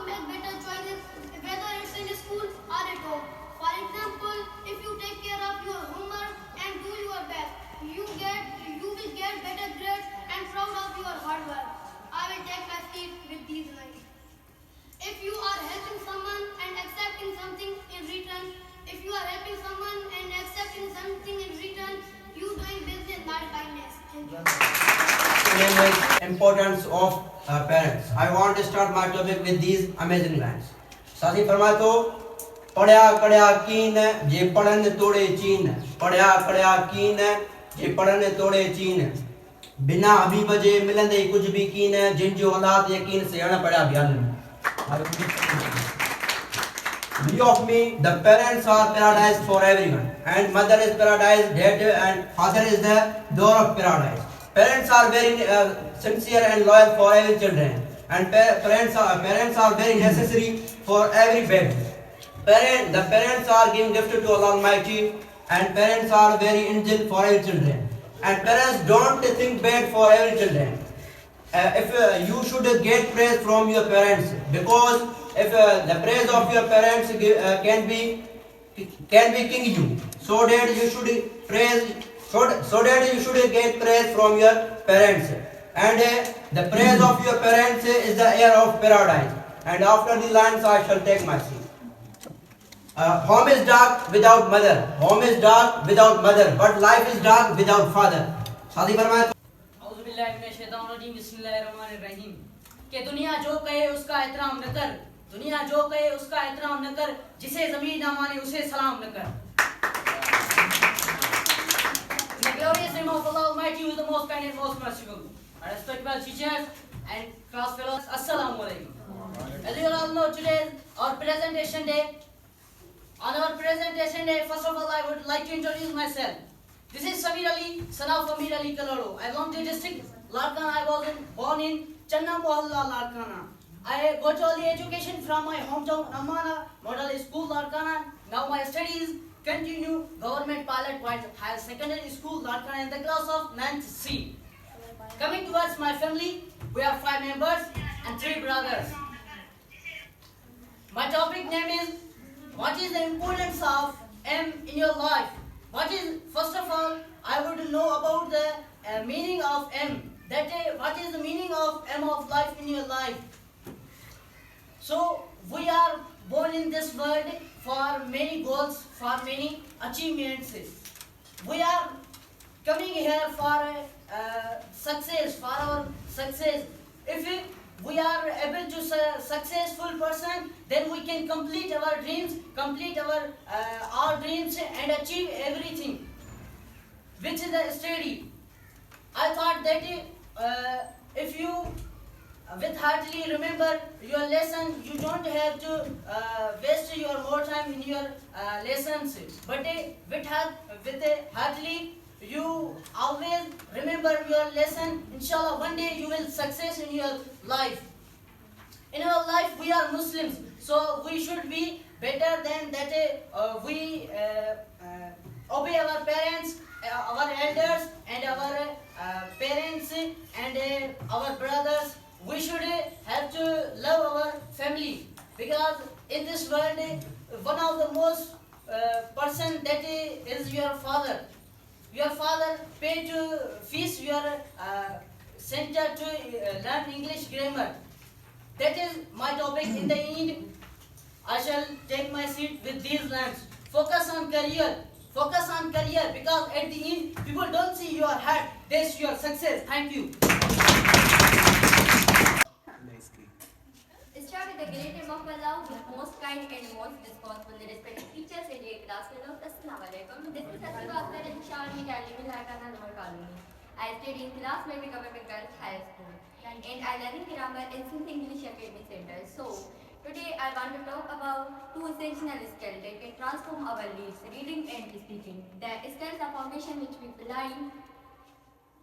make better choices, whether it's in school or at home. For example, if you take care of your homework and do your best, you will get better grades and proud of your hard work. I will take my seat with these lines. If you are helping someone and accepting something in return, if you are helping someone and accepting something in return, you doing business, not kindness. Thank you. Importance of parents. I want to start my topic with these amazing lines. साथी फरमाए तो पढ़या कड़या कीन जे पढ़न तोड़े चीन, पढ़या कड़या कीन जे पढ़न तोड़े चीन, बिना हबीब जे मिलंदे कुछ भी कीन, जिन जो औलाद यकीन से अण पढ़या बयान. View of me, the parents are paradise for everyone, and mother is paradise, dad and father is the door of paradise. Parents are very sincere and loyal for every children, and parents are very necessary for every baby. The parents are giving gift to Allah Almighty, and parents are very angel for every children. And parents don't think bad for every children. If you should get praise from your parents, because if the praise of your parents can be king you, so that you should praise, so that you should get praise from your parents. And the praise of your parents is the air of paradise. And after the lines I shall take my seat. Home is dark without mother, home is dark without mother, but life is dark without father. शादी फरमाए. बिस्मिल्लाहिर्रहमानिर्रहीम कि दुनिया जो कहे उसका एहतराम न कर, दुनिया जो कहे उसका एहतराम न कर, जिसे ज़मीन न माने उसे सलाम न कर. In the glorious name of Allah Almighty, who is the most kind and most merciful. Our respectable teachers and class fellows, Assalamu alaikum. As you all know, today is our presentation day. On our presentation day, first of all, I would like to introduce myself. This is Samir Ali, son of Amir Ali Kaloro. I belong to district Larkana. I was born in Channa Mohalla, Larkana. I got all the education from my hometown Amana Model School, Larkana. Now my studies continue Government Pilot Point Higher Secondary School, Larkana, in the class of 9th C. Coming towards my family, we are 5 members and 3 brothers. My topic name is, what is the importance of M in your life? First of all, I would know about the meaning of M. What is the meaning of M of life in your life? So, we are born in this world for many goals, for many achievements. We are coming here for success, for our success. If we are able to successful person, then we can complete our dreams, complete our dreams and achieve everything, which is the study. I thought that if you with heartily remember your lesson, you don't have to waste your more time in your lessons, but with heartily you always remember your lesson. Inshallah, one day you will success in your life. In our life, we are Muslims, so we should be better than that. We obey our parents, our elders, and our parents and our brothers. We should have to love our family, because in this world, one of the most person that is your father. Your father paid to fees your center to learn English grammar. That is my topic. In the end, I shall take my seat with these lines. Focus on career. Focus on career, because at the end, people don't see your heart, they see your success. Thank you. Start with the great name of Allah, who is most kind and most responsible. The respected teachers and dear class fellows, Assalamu alaikum. This is Asma Akhtar and Shani Talim Larkana Lower Colony. I study in class Mary Government Girls High School, and I learn grammar in Sindh English Academy Center. So, today I want to talk about 2 essential skills that can transform our lives: reading and speaking. The skills are foundation which we rely on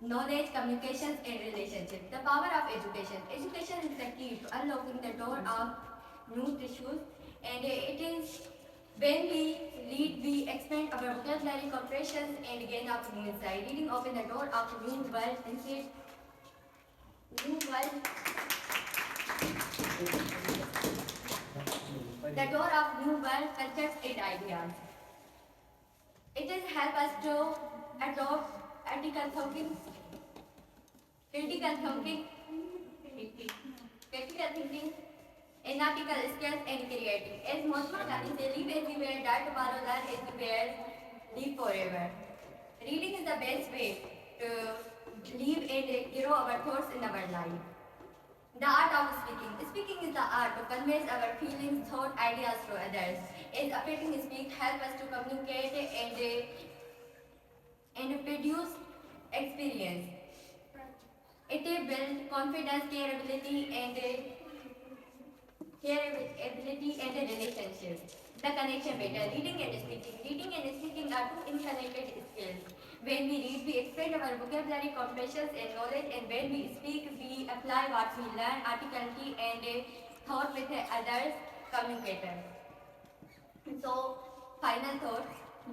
knowledge, communications and relationships. The power of education. Education is the key to unlocking the door of new tissues, and it is when we read, we expand our vocabulary, comprehension and gain of new insight. Reading opens the door of new world insight, new world the door of new world concepts and ideas. It is help us to adopt ethical thinking, critical thinking, analytical skills and creating. As Mahatma Gandhi said, live as you were, die tomorrow, learn as you were, live forever. Reading is the best way to live and grow our thoughts in our life. The art of speaking. Speaking is the art to convey our feelings, thought, ideas to others. As affecting speak help us to communicate and produce experience. It builds confidence, capability, and relationship. The connection better. Reading and speaking. Reading and speaking are two interconnected skills. When we read, we expand our vocabulary, comprehension, and knowledge, and when we speak, we apply what we learn, articulate, and thought with others, communicators. So, final thought,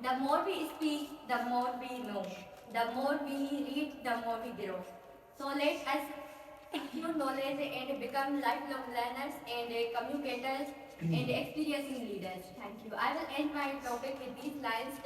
the more we speak, the more we know. The more we read, the more we grow. So let us accrue knowledge and become lifelong learners and communicators and experiencing leaders. Thank you. I will end my topic with these lines.